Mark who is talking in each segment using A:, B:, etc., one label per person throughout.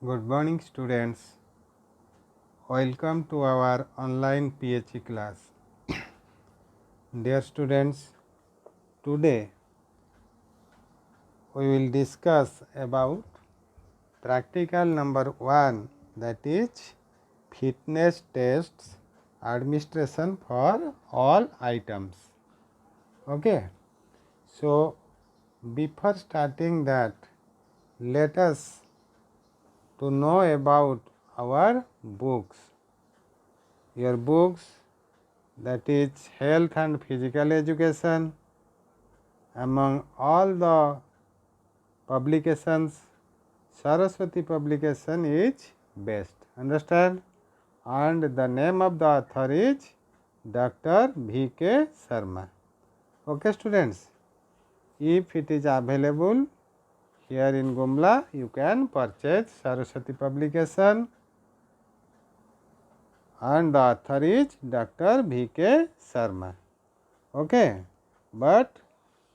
A: Good morning, students. Welcome to our online PHE class. Dear students, today we will discuss about practical number 1, that is fitness tests administration for all items. Okay. So, before starting that, let us to know about our books. Your books, that is health and physical education. Among all the publications, Saraswati publication is best. Understand? And the name of the author is Dr. V.K. Sharma. Okay, students. If it is available here in Gumla, you can purchase Saraswati publication, and the author is Dr. V.K. Sharma. Okay, but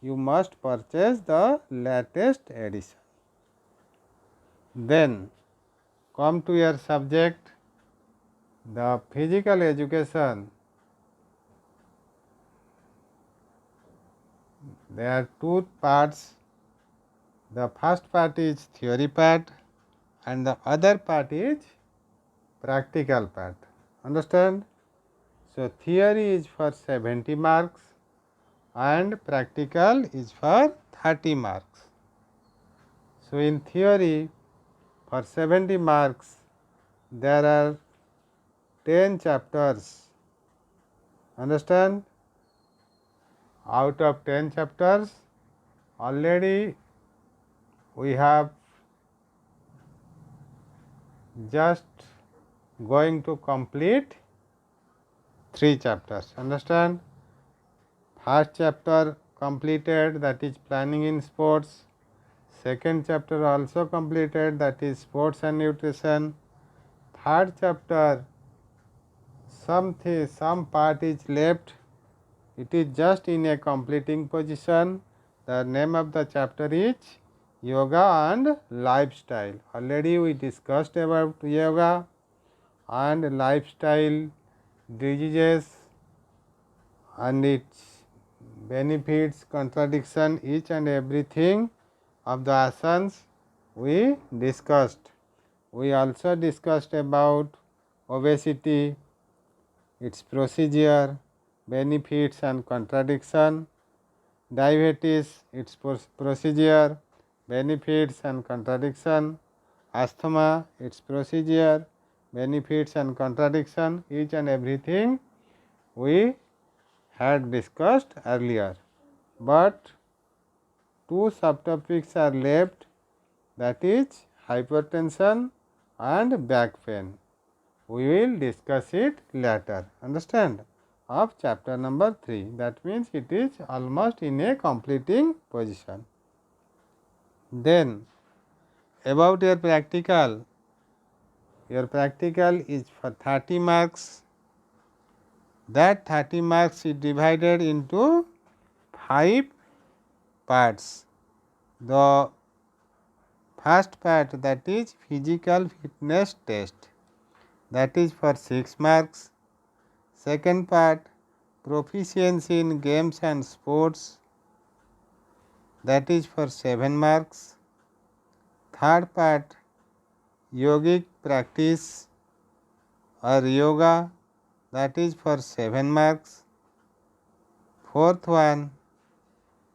A: you must purchase the latest edition. Then come to your subject, the physical education. There are two parts. The first part is theory part and the other part is practical part. Understand? So, theory is for 70 marks and practical is for 30 marks. So, in theory for 70 marks there are 10 chapters. Understand? Out of 10 chapters, already we have just going to complete 3 chapters. Understand? First chapter completed, that is planning in sports. Second chapter also completed, that is sports and nutrition. Third chapter, some part is left. It is just in a completing position. The name of the chapter is Yoga and Lifestyle. Already we discussed about yoga and lifestyle diseases and its benefits, contradiction, each and everything of the asanas we discussed. We also discussed about obesity, its procedure, benefits and contradiction, diabetes, its procedure, benefits and contradiction, asthma, its procedure, benefits and contradiction, each and everything we had discussed earlier. But two subtopics are left, that is hypertension and back pain. We will discuss it later. Understand? Of chapter number 3. That means it is almost in a completing position. Then about your practical is for 30 marks. That 30 marks is divided into 5 parts. The first part, that is physical fitness test, that is for 6 marks. Second part, proficiency in games and sports, that is for 7 marks. Third part, yogic practice or yoga, that is for 7 marks. Fourth one,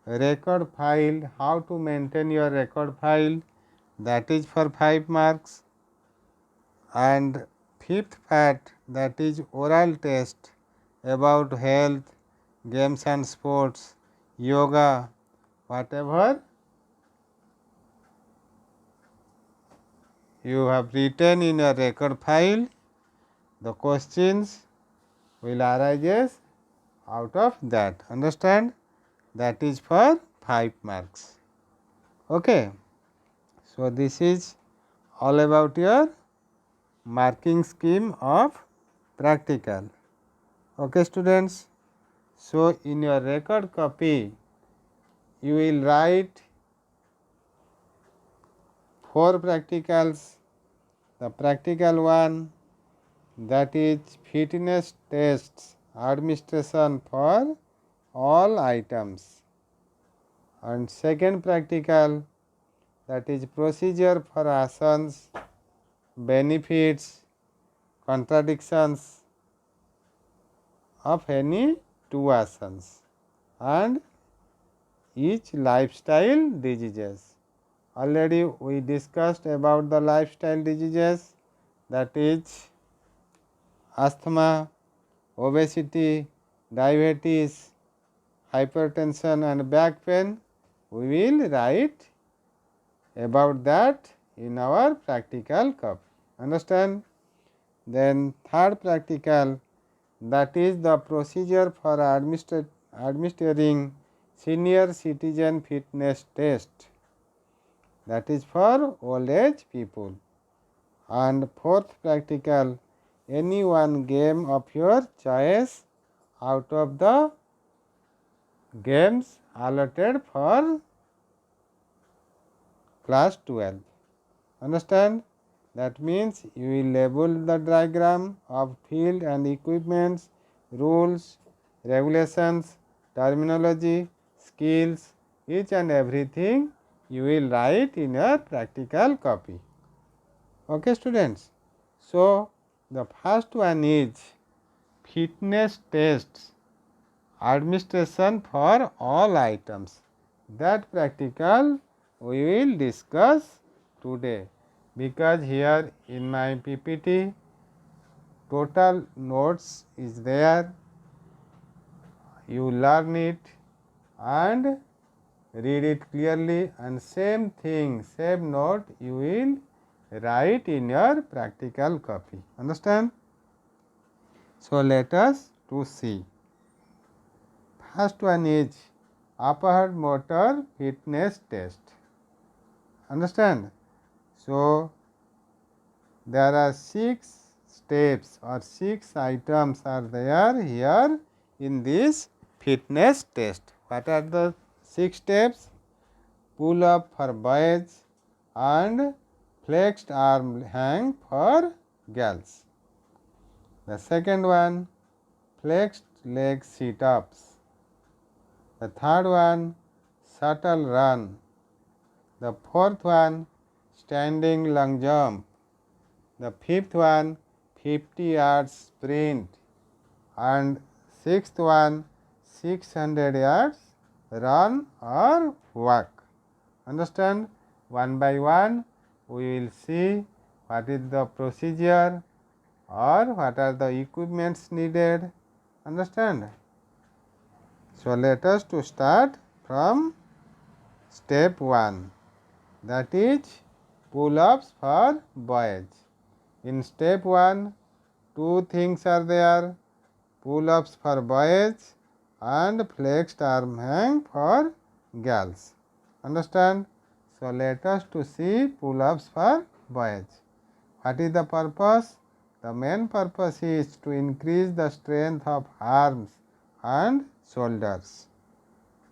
A: record file, how to maintain your record file, that is for 5 marks. And fifth part, that is oral test about health, games and sports, yoga, whatever you have written in your record file, the questions will arise out of that. Understand? That is for 5 marks. Okay. So, this is all about your marking scheme of practical. Okay, students. So, in your record copy, you will write 4 practicals The practical one, that is fitness tests administration for all items. And second practical, that is procedure for asanas, benefits, contradictions of any two asanas, and each lifestyle diseases. Already we discussed about the lifestyle diseases, that is asthma, obesity, diabetes, hypertension and back pain. We will write about that in our practical copy. Understand? Then third practical, that is the procedure for administering senior citizen fitness test, that is for old age people. And fourth practical, any one game of your choice out of the games allotted for class 12. Understand? That means you will label the diagram of field and equipments, rules, regulations, terminology, skills, each and everything you will write in your practical copy. Okay, students. So, the first one is fitness tests administration for all items. That practical we will discuss today, because here in my PPT total notes is there. You learn it and read it clearly, and same thing, same note you will write in your practical copy. Understand? So, let us to see. First one is upper motor fitness test. Understand? So, there are 6 steps or 6 items are there here in this fitness test. What are the 6 steps? Pull up for boys and flexed arm hang for girls. The second one, flexed leg sit ups. The third one, shuttle run. The fourth one, standing long jump. The fifth one, 50 yards sprint. And sixth one, 600 yards run or walk. Understand? One by one we will see what is the procedure or what are the equipments needed. Understand? So, let us to start from step 1, that is pull ups for boys. In step 1, 2 things are there, pull ups for boys and flexed arm hang for girls. Understand? So, let us to see pull ups for boys. What is the purpose? The main purpose is to increase the strength of arms and shoulders.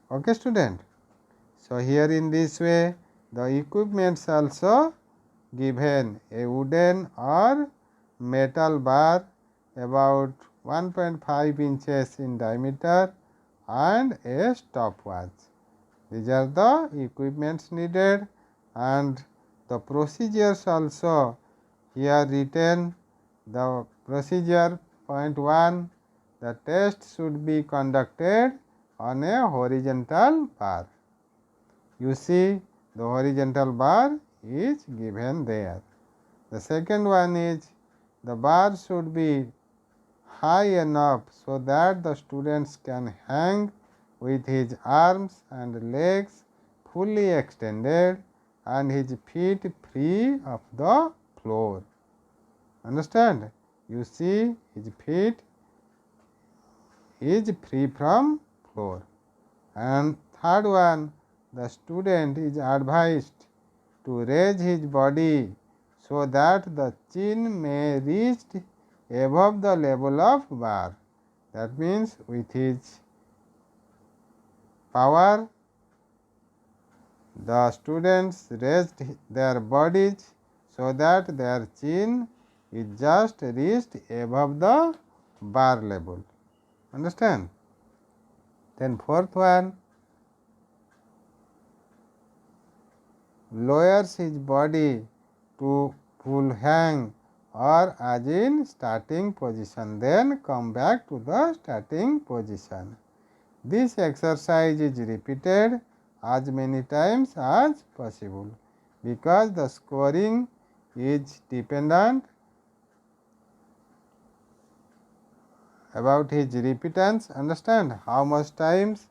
A: Okay, student? So, here in this way the equipments also given, a wooden or metal bar about 1.5 inches in diameter and a stopwatch. These are the equipments needed, and the procedures also here written. The procedure point 1, the test should be conducted on a horizontal bar. You see the horizontal bar is given there. The second one is the bar should be high enough so that the students can hang with his arms and legs fully extended and his feet free of the floor. Understand? You see his feet is free from floor. And third one, the student is advised to raise his body so that the chin may reach above the level of bar. That means with his power the students raised their bodies so that their chin is just reached above the bar level. Understand? Then fourth one, lowers his body to full hang or as in starting position, then come back to the starting position. This exercise is repeated as many times as possible because the scoring is dependent about his repetance. Understand how much times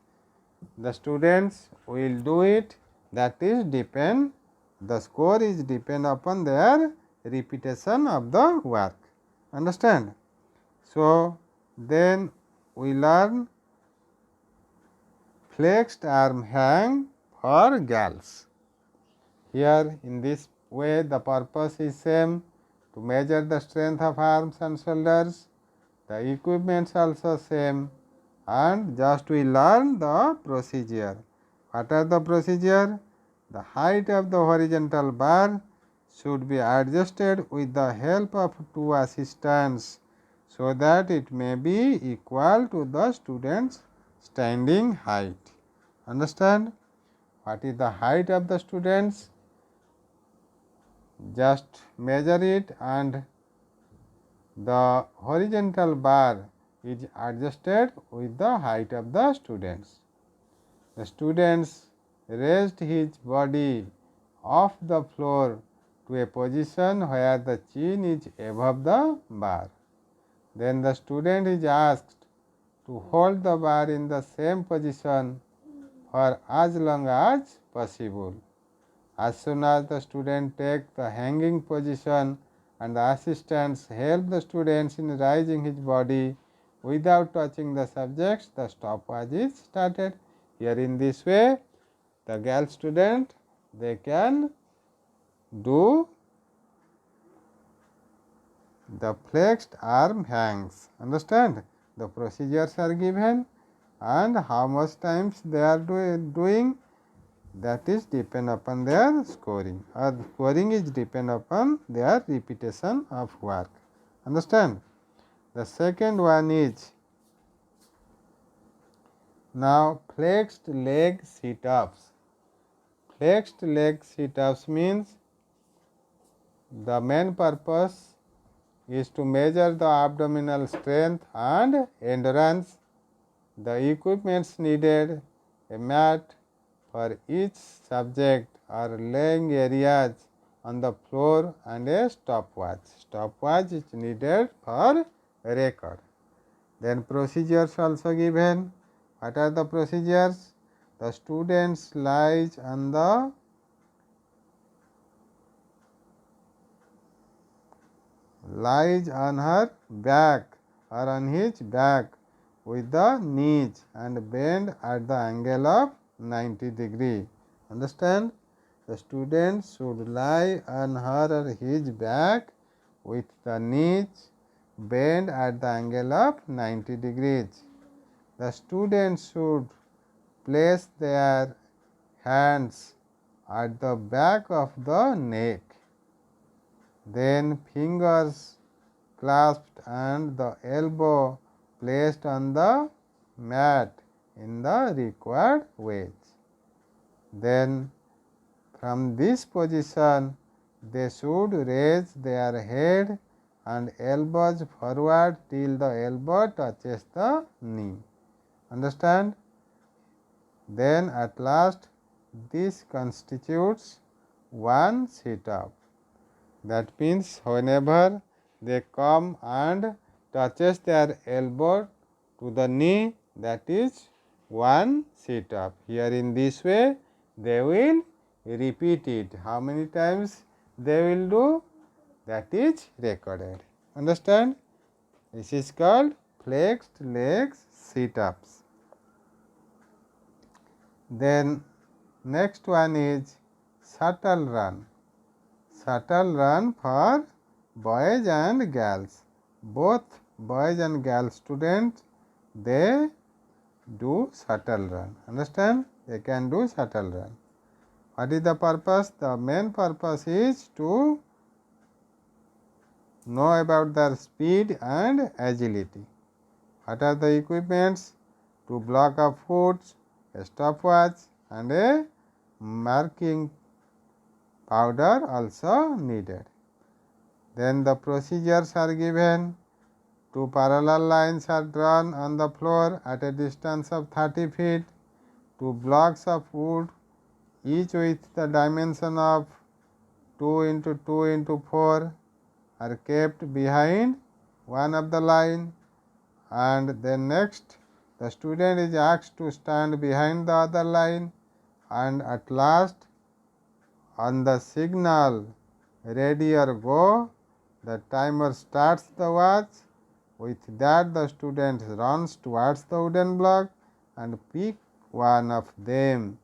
A: the students will do it, that is depend, the score is depend upon their repetition of the work. Understand? So, then we learn flexed arm hang for girls. Here in this way the purpose is same, to measure the strength of arms and shoulders. The equipments also same, and just we learn the procedure. What are the procedure? The height of the horizontal bar should be adjusted with the help of two assistants so that it may be equal to the student's standing height. Understand? What is the height of the students? Just measure it and the horizontal bar is adjusted with the height of the students. The students raised his body off the floor to a position where the chin is above the bar. Then the student is asked to hold the bar in the same position for as long as possible. As soon as the student takes the hanging position and the assistants help the students in raising his body without touching the subjects, the stopwatch is started. Here in this way, the girl student, they can do the flexed arm hangs. Understand? The procedures are given and how much times they are doing, that is depend upon their scoring, or scoring is depend upon their repetition of work. Understand? The second one is now flexed leg sit-ups. Flexed leg sit-ups means the main purpose is to measure the abdominal strength and endurance. The equipments needed, a mat for each subject or laying areas on the floor and a stopwatch. Stopwatch is needed for record. Then procedures also given. What are the procedures? The students lies on her back or on his back with the knees and bend at the angle of 90 degree. Understand? The student should lie on her or his back with the knees bend at the angle of 90 degrees. The student should place their hands at the back of the neck, then fingers clasped and the elbow placed on the mat in the required ways. Then from this position they should raise their head and elbows forward till the elbow touches the knee. Understand? Then at last this constitutes one sit-up. That means whenever they come and touches their elbow to the knee, that is one sit-up. Here in this way they will repeat it. How many times they will do, that is recorded. Understand? This is called flexed legs sit-ups. Then next one is shuttle run. Shuttle run for boys and girls. Both boys and girl students, they do shuttle run. Understand? They can do shuttle run. What is the purpose? The main purpose is to know about their speed and agility. What are the equipments? 2 block of foods, a stopwatch and a marking powder also needed. Then the procedures are given. 2 parallel lines are drawn on the floor at a distance of 30 feet. 2 blocks of wood, each with the dimension of 2 into 2 into 4, are kept behind one of the line, and then next the student is asked to stand behind the other line, and at last on the signal ready or go, the timer starts the watch. With that the student runs towards the wooden block and pick one of them,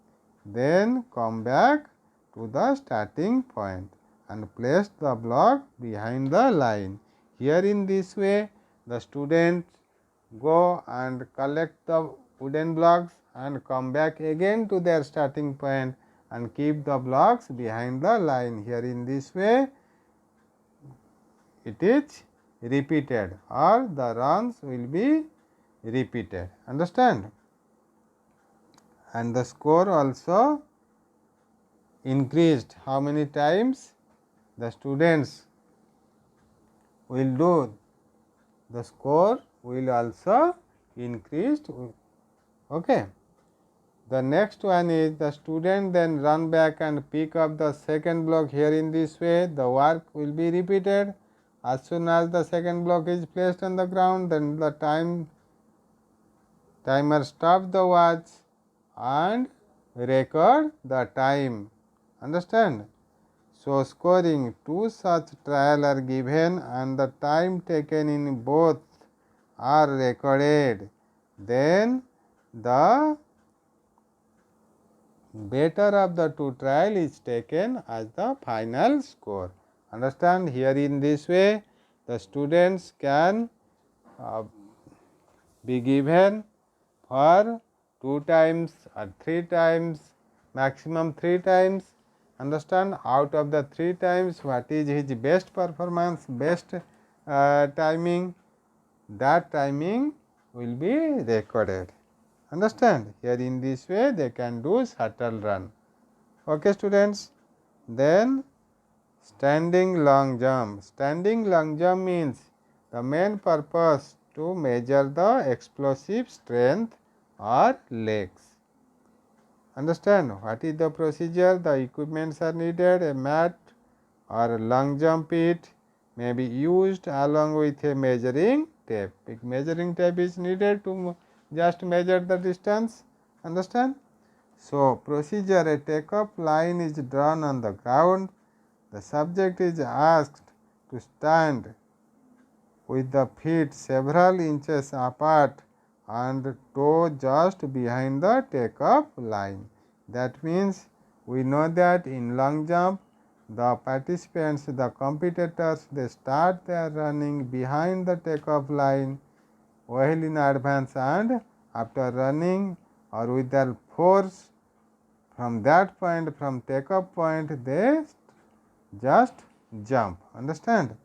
A: then come back to the starting point and place the block behind the line. Here in this way the student go and collect the wooden blocks and come back again to their starting point and keep the blocks behind the line. Here in this way it is repeated, or the runs will be repeated. Understand? And the score also increased. How many times the students will do, the score will also increased. Okay. The next one is the student then run back and pick up the second block. Here in this way the work will be repeated. As soon as the second block is placed on the ground, then the timer stops the watch and record the time. Understand? So scoring, 2 such trial are given and the time taken in both are recorded. Then the better of the 2 trial is taken as the final score. Understand? Here in this way the students can be given for 2 times or 3 times, maximum 3 times. Understand? Out of the 3 times what is his best performance, best timing, that timing will be recorded. Understand? Here in this way they can do shuttle run. Okay students. Then standing long jump. Standing long jump means the main purpose to measure the explosive strength or legs. Understand? What is the procedure? The equipments are needed. A mat or a long jump pit may be used along with a measuring tape. A measuring tape is needed to just measure the distance. Understand? So procedure, a takeoff line is drawn on the ground. The subject is asked to stand with the feet several inches apart and toe just behind the takeoff line. That means we know that in long jump the participants, the competitors, they start their running behind the takeoff line well in advance, and after running or with their force from that point, from takeoff point, they just jump. Understand?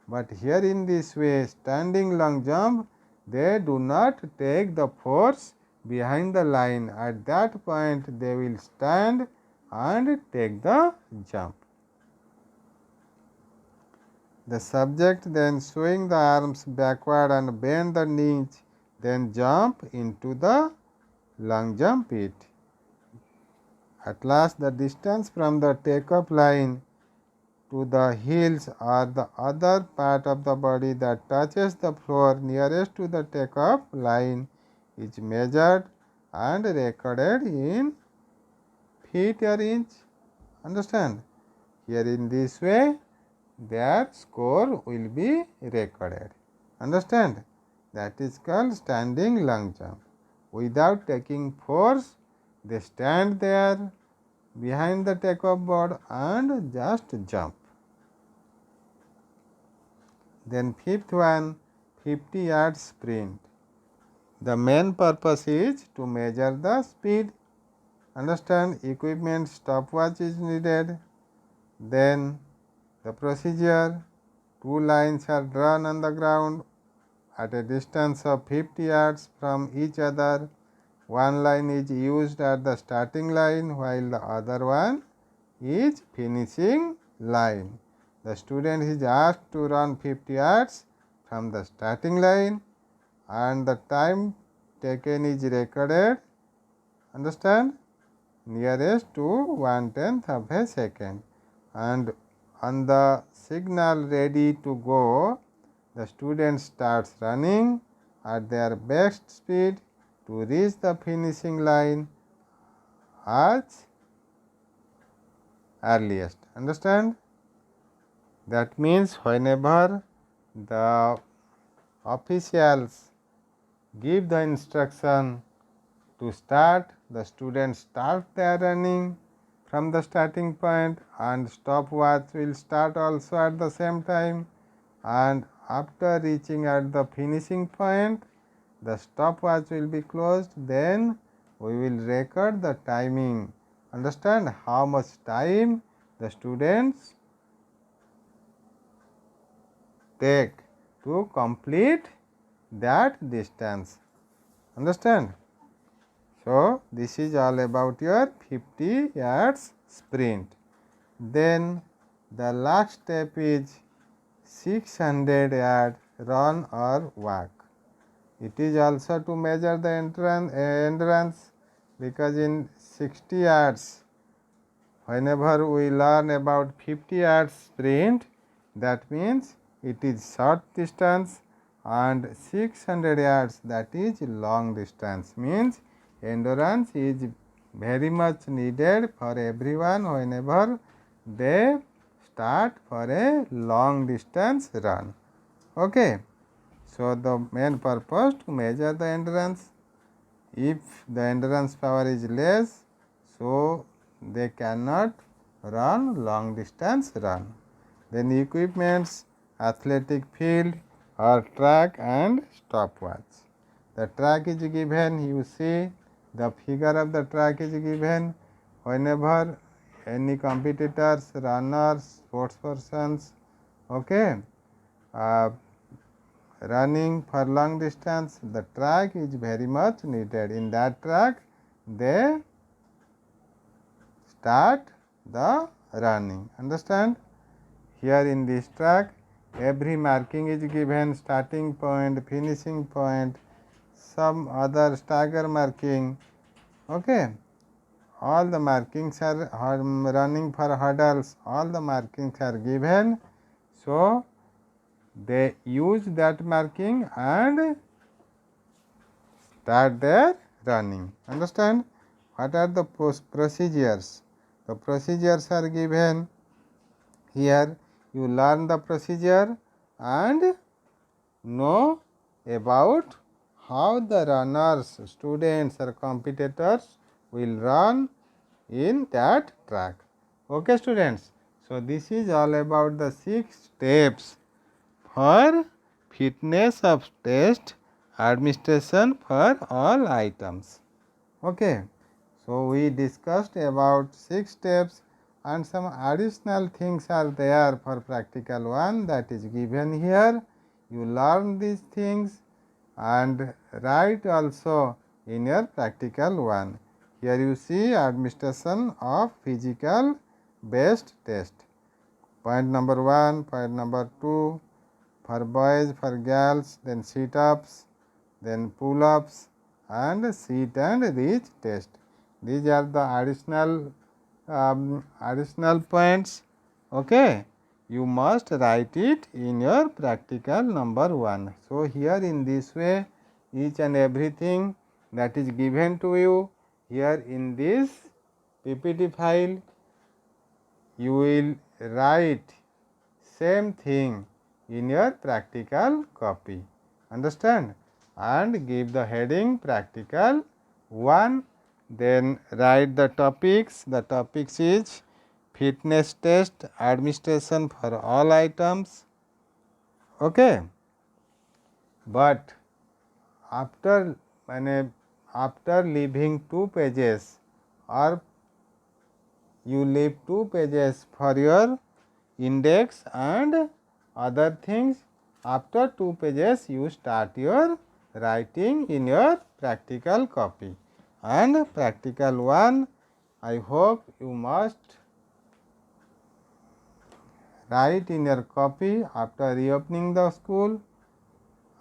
A: But here in this way, standing long jump, they do not take the force behind the line. At that point they will stand and take the jump. The subject then swing the arms backward and bend the knees, then jump into the long jump pit. At last the distance from the takeoff line to the heels or the other part of the body that touches the floor nearest to the takeoff line is measured and recorded in feet or inch. Understand? Here in this way their score will be recorded. Understand? That is called standing long jump. Without taking force, they stand there behind the takeoff board and just jump. Then fifth one, 50 yards sprint. The main purpose is to measure the speed. Understand? Equipment, stopwatch is needed. Then the procedure, Two lines are drawn on the ground at a distance of 50 yards from each other. One line is used at the starting line while the other one is finishing line. The student is asked to run 50 yards from the starting line and the time taken is recorded, understand, nearest to 1/10 of a second, and on the signal ready to go, the student starts running at their best speed to reach the finishing line as earliest, understand. That means whenever the officials give the instruction to start, the students start their running from the starting point and stopwatch will start also at the same time, and after reaching at the finishing point the stopwatch will be closed. Then we will record the timing, understand, how much time the students take to complete that distance, understand. So, this is all about your 50 yards sprint. Then the last step is 600 yard run or walk. It is also to measure the endurance, because in 60 yards, whenever we learn about 50 yards sprint, that means it is short distance, and 600 yards, that is long distance, means endurance is very much needed for everyone whenever they start for a long distance run. Okay. So, the main purpose to measure the endurance. If the endurance power is less, so they cannot run long distance run. Then equipments, athletic field or track and stopwatch. The track is given, you see the figure of the track is given. Whenever any competitors, runners, sports persons, okay, running for long distance, the track is very much needed. In that track they start the running, understand. Here in this track every marking is given, starting point, finishing point, some other stagger marking, okay. All the markings are running for hurdles, all the markings are given. So, they use that marking and start their running, understand. What are the procedures? The procedures are given here. You learn the procedure and know about how the runners, students or competitors will run in that track. Okay, students. So, this is all about the 6 steps for fitness of test administration for all items. Okay. So, we discussed about 6 steps and some additional things are there for practical 1, that is given here. You learn these things and write also in your practical 1. Here you see administration of physical based test. Point number 1, point number 2, for boys, for girls, then sit ups, then pull ups and sit and reach test. These are the additional points. Okay. You must write it in your practical number 1. So, here in this way each and everything that is given to you here in this PPT file, you will write same thing in your practical copy, understand, and give the heading practical 1. Then write the topics. The topics is fitness test administration for all items. Okay. But after leaving 2 pages, or you leave 2 pages for your index and other things. After 2 pages you start your writing in your practical copy, and practical 1 I hope you must write in your copy. After reopening the school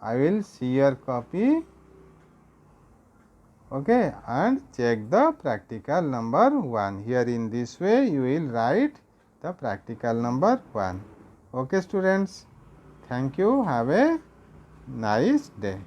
A: I will see your copy, okay, and check the practical number 1. Here in this way you will write the practical number 1. Okay students, thank you, have a nice day.